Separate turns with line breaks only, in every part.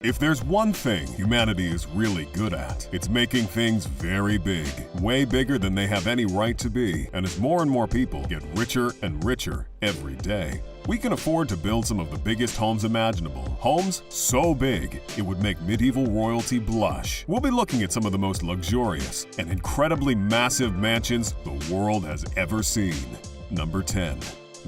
If there's one thing humanity is really good at, it's making things very big. Way bigger than they have any right to be. And as more and more people get richer and richer every day, we can afford to build some of the biggest homes imaginable. Homes so big, it would make medieval royalty blush. We'll be looking at some of the most luxurious and incredibly massive mansions the world has ever seen. Number 10.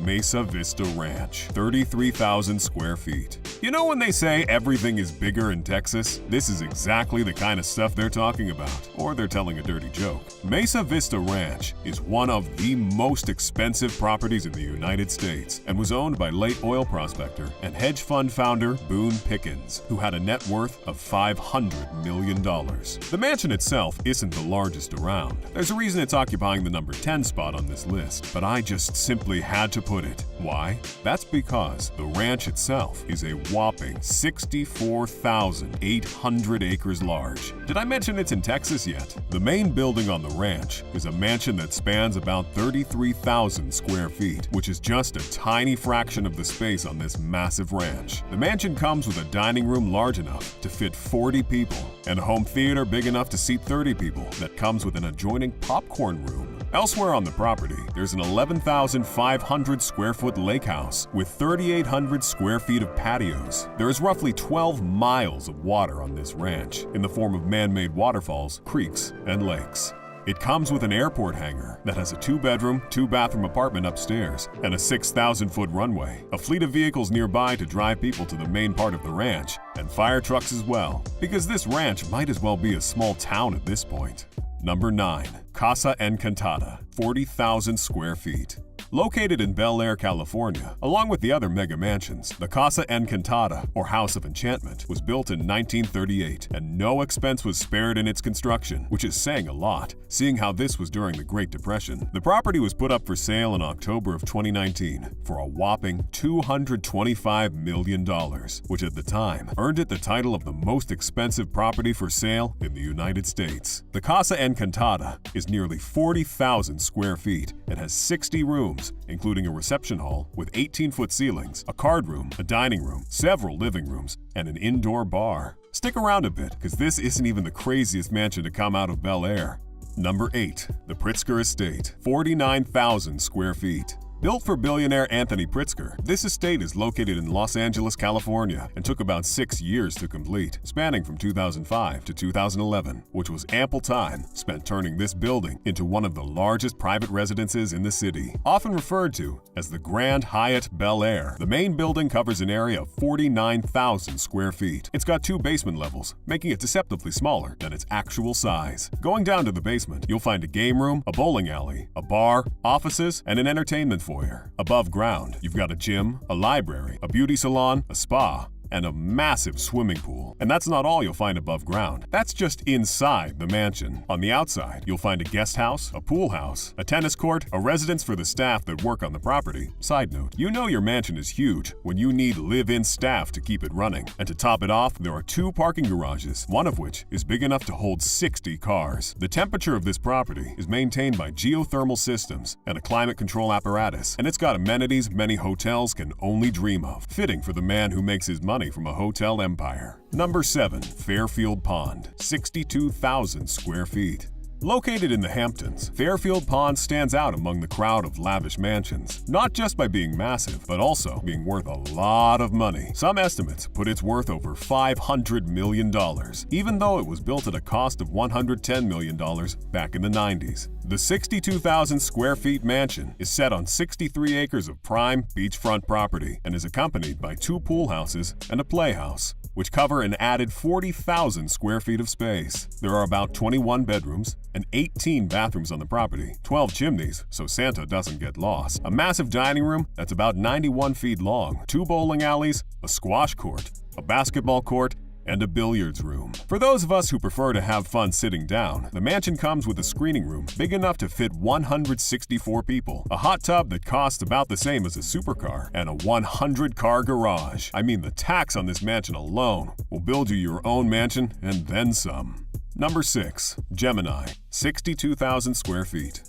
Mesa Vista Ranch, 33,000 square feet. You know when they say everything is bigger in Texas? This is exactly the kind of stuff they're talking about, or they're telling a dirty joke. Mesa Vista Ranch is one of the most expensive properties in the United States and was owned by late oil prospector and hedge fund founder Boone Pickens, who had a net worth of $500 million. The mansion itself isn't the largest around. There's a reason it's occupying the number 10 spot on this list, but I just simply had to put it. Why? That's because the ranch itself is a whopping 64,800 acres large. Did I mention it's in Texas yet? The main building on the ranch is a mansion that spans about 33,000 square feet, which is just a tiny fraction of the space on this massive ranch. The mansion comes with a dining room large enough to fit 40 people and a home theater big enough to seat 30 people that comes with an adjoining popcorn room. Elsewhere on the property, there's an 11,500 square foot lake house with 3,800 square feet of patios. There is roughly 12 miles of water on this ranch in the form of man-made waterfalls, creeks, and lakes. It comes with an airport hangar that has a 2-bedroom, 2-bathroom apartment upstairs and a 6,000-foot runway, a fleet of vehicles nearby to drive people to the main part of the ranch, and fire trucks as well, because this ranch might as well be a small town at this point. Number 9. Casa Encantada, 40,000 square feet. Located in Bel Air, California, along with the other mega mansions, the Casa Encantada, or House of Enchantment, was built in 1938, and no expense was spared in its construction, which is saying a lot, seeing how this was during the Great Depression. The property was put up for sale in October of 2019 for a whopping $225 million, which at the time earned it the title of the most expensive property for sale in the United States. The Casa Encantada is nearly 40,000 square feet and has 60 rooms, including a reception hall with 18-foot ceilings, a card room, a dining room, several living rooms, and an indoor bar. Stick around a bit, because this isn't even the craziest mansion to come out of Bel Air. Number 8. The Pritzker Estate, 49,000 square feet. Built for billionaire Anthony Pritzker, this estate is located in Los Angeles, California, and took about 6 years to complete, spanning from 2005 to 2011, which was ample time spent turning this building into one of the largest private residences in the city. Often referred to as the Grand Hyatt Bel Air, the main building covers an area of 49,000 square feet. It's got 2 basement levels, making it deceptively smaller than its actual size. Going down to the basement, you'll find a game room, a bowling alley, a bar, offices, and an entertainment foyer. Above ground, you've got a gym, a library, a beauty salon, a spa, and a massive swimming pool. And that's not all you'll find above ground. That's just inside the mansion. On the outside, you'll find a guest house, a pool house, a tennis court, a residence for the staff that work on the property. Side note, you know your mansion is huge when you need live-in staff to keep it running. And to top it off, there are 2 parking garages, one of which is big enough to hold 60 cars. The temperature of this property is maintained by geothermal systems and a climate control apparatus, and it's got amenities many hotels can only dream of, fitting for the man who makes his money from a hotel empire. Number 7. Fairfield Pond, 62,000 square feet. Located in the Hamptons, Fairfield Pond stands out among the crowd of lavish mansions, not just by being massive, but also being worth a lot of money. Some estimates put its worth over $500 million, even though it was built at a cost of $110 million back in the 90s. The 62,000 square feet mansion is set on 63 acres of prime beachfront property and is accompanied by 2 pool houses and a playhouse, which cover an added 40,000 square feet of space. There are about 21 bedrooms and 18 bathrooms on the property, 12 chimneys so Santa doesn't get lost, a massive dining room that's about 91 feet long, 2 bowling alleys, a squash court, a basketball court, and a billiards room. For those of us who prefer to have fun sitting down, the mansion comes with a screening room big enough to fit 164 people, a hot tub that costs about the same as a supercar, and a 100-car garage. I mean, the tax on this mansion alone will build you your own mansion and then some. Number 6. Gemini, 62,000 square feet.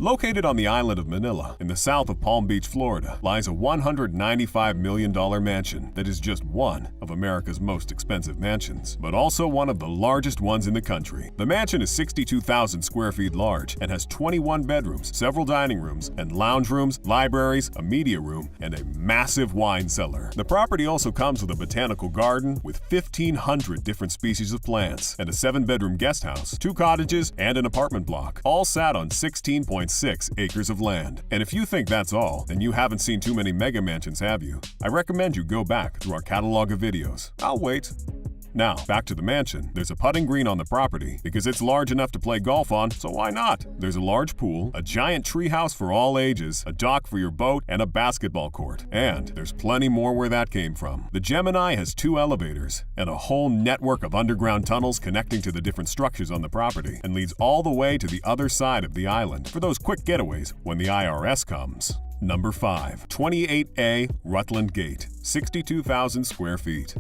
Located on the island of Manila, in the south of Palm Beach, Florida, lies a $195 million mansion that is just one of America's most expensive mansions, but also one of the largest ones in the country. The mansion is 62,000 square feet large and has 21 bedrooms, several dining rooms and lounge rooms, libraries, a media room, and a massive wine cellar. The property also comes with a botanical garden with 1,500 different species of plants and a 7-bedroom guest house, 2 cottages, and an apartment block, all sat on 16.6 acres of land. And if you think that's all, then you haven't seen too many mega mansions, have you? I recommend you go back through our catalog of videos. I'll wait. Now, back to the mansion. There's a putting green on the property because it's large enough to play golf on, so why not? There's a large pool, a giant treehouse for all ages, a dock for your boat, and a basketball court. And there's plenty more where that came from. The Gemini has 2 elevators and a whole network of underground tunnels connecting to the different structures on the property and leads all the way to the other side of the island for those quick getaways when the IRS comes. Number 5. 28A Rutland Gate, 62,000 square feet.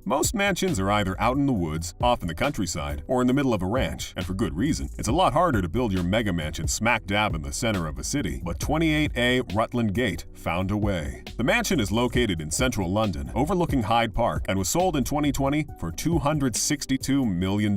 Most mansions are either out in the woods, off in the countryside, or in the middle of a ranch, and for good reason. It's a lot harder to build your mega mansion smack dab in the center of a city, but 28A Rutland Gate found a way. The mansion is located in central London, overlooking Hyde Park, and was sold in 2020 for $262 million,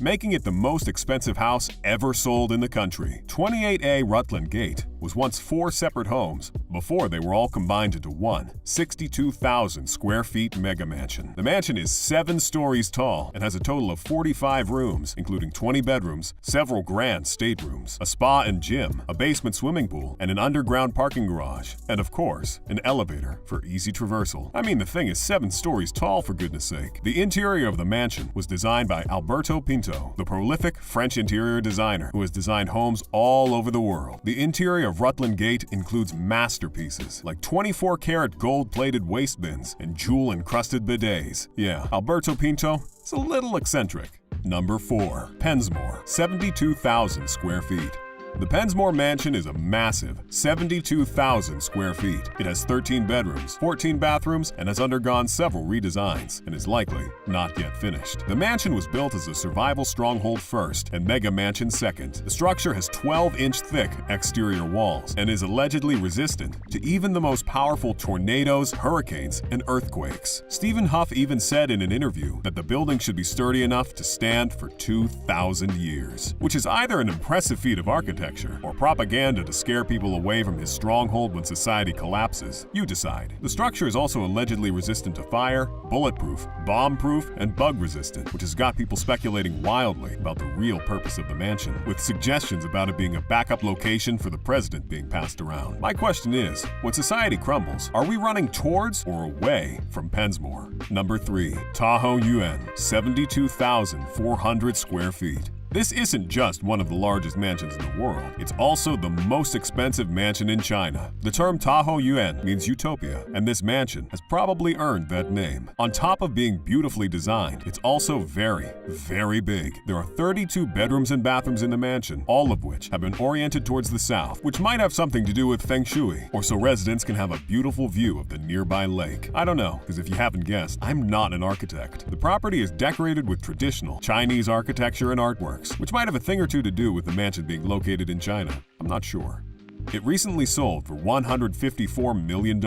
making it the most expensive house ever sold in the country. 28A Rutland Gate was once 4 separate homes before they were all combined into one 62,000 square feet mega mansion. The mansion is 7 stories tall and has a total of 45 rooms, including 20 bedrooms, several grand staterooms, a spa and gym, a basement swimming pool, and an underground parking garage. And of course, an elevator for easy traversal. I mean, the thing is 7 stories tall, for goodness sake. The interior of the mansion was designed by Alberto Pinto, the prolific French interior designer who has designed homes all over the world. The interior of Rutland Gate includes masterpieces like 24-karat gold-plated waste bins and jewel-encrusted bidets. Yeah, Alberto Pinto is a little eccentric. Number 4. Pensmore, 72,000 square feet. The Pensmore Mansion is a massive 72,000 square feet. It has 13 bedrooms, 14 bathrooms, and has undergone several redesigns, and is likely not yet finished. The mansion was built as a survival stronghold first and mega mansion second. The structure has 12-inch thick exterior walls and is allegedly resistant to even the most powerful tornadoes, hurricanes, and earthquakes. Stephen Huff even said in an interview that the building should be sturdy enough to stand for 2,000 years, which is either an impressive feat of architecture or propaganda to scare people away from his stronghold when society collapses. You decide. The structure is also allegedly resistant to fire, bulletproof, bomb-proof, and bug-resistant, which has got people speculating wildly about the real purpose of the mansion, with suggestions about it being a backup location for the president being passed around. My question is, when society crumbles, are we running towards or away from Pensmore? Number 3. Tahoe Yuan, 72,400 square feet. This isn't just one of the largest mansions in the world, it's also the most expensive mansion in China. The term Tahoe Yuan means utopia, and this mansion has probably earned that name. On top of being beautifully designed, it's also very, very big. There are 32 bedrooms and bathrooms in the mansion, all of which have been oriented towards the south, which might have something to do with Feng Shui, or so residents can have a beautiful view of the nearby lake. I don't know, because if you haven't guessed, I'm not an architect. The property is decorated with traditional Chinese architecture and artwork, which might have a thing or two to do with the mansion being located in China. I'm not sure. It recently sold for $154 million,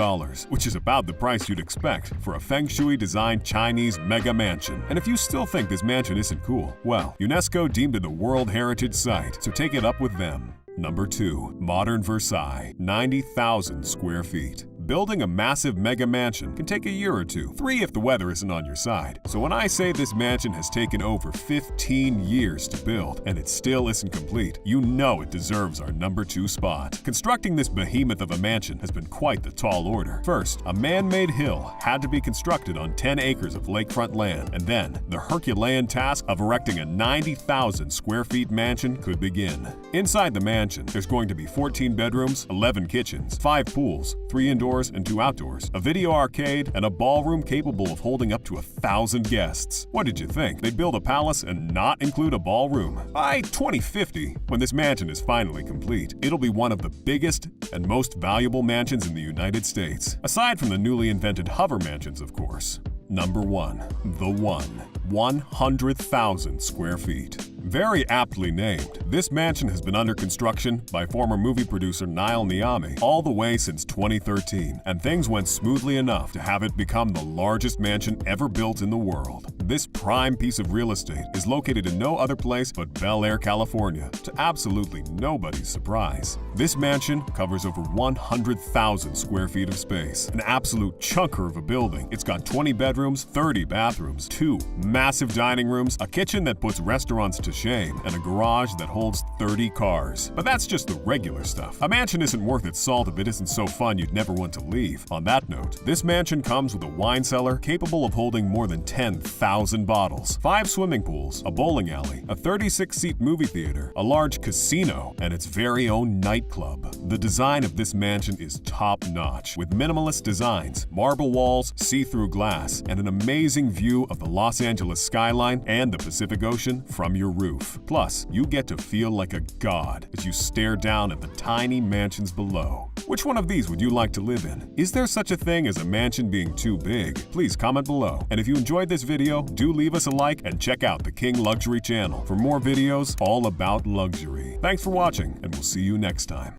which is about the price you'd expect for a Feng Shui-designed Chinese mega mansion. And if you still think this mansion isn't cool, well, UNESCO deemed it a World Heritage Site, so take it up with them. Number 2. Modern Versailles, 90,000 square feet. Building a massive mega mansion can take a year or 2, 3 if the weather isn't on your side. So when I say this mansion has taken over 15 years to build and it still isn't complete, you know it deserves our number 2 spot. Constructing this behemoth of a mansion has been quite the tall order. First, a man-made hill had to be constructed on 10 acres of lakefront land, and then the Herculean task of erecting a 90,000 square feet mansion could begin. Inside the mansion, there's going to be 14 bedrooms, 11 kitchens, 5 pools, 3 indoors and 2 outdoors, a video arcade, and a ballroom capable of holding up to 1,000 guests. What did you think? They'd build a palace and not include a ballroom? By 2050, when this mansion is finally complete, it'll be one of the biggest and most valuable mansions in the United States, aside from the newly invented hover mansions, of course. Number 1. The One, 100,000 square feet. Very aptly named, this mansion has been under construction by former movie producer Niall Niami all the way since 2013, and things went smoothly enough to have it become the largest mansion ever built in the world. This prime piece of real estate is located in no other place but Bel Air, California, to absolutely nobody's surprise. This mansion covers over 100,000 square feet of space, an absolute chunker of a building. It's got 20 bedrooms, 30 bathrooms, 2 massive dining rooms, a kitchen that puts restaurants to shame, and a garage that holds 30 cars. But that's just the regular stuff. A mansion isn't worth its salt if it isn't so fun you'd never want to leave. On that note, this mansion comes with a wine cellar capable of holding more than 10,000 bottles, 5 swimming pools, a bowling alley, a 36-seat movie theater, a large casino, and its very own nightclub. The design of this mansion is top-notch, with minimalist designs, marble walls, see-through glass, and an amazing view of the Los Angeles skyline and the Pacific Ocean from your roof. Plus, you get to feel like a god as you stare down at the tiny mansions below. Which one of these would you like to live in? Is there such a thing as a mansion being too big? Please comment below. And if you enjoyed this video, do leave us a like and check out the King Luxury channel for more videos all about luxury. Thanks for watching, and we'll see you next time.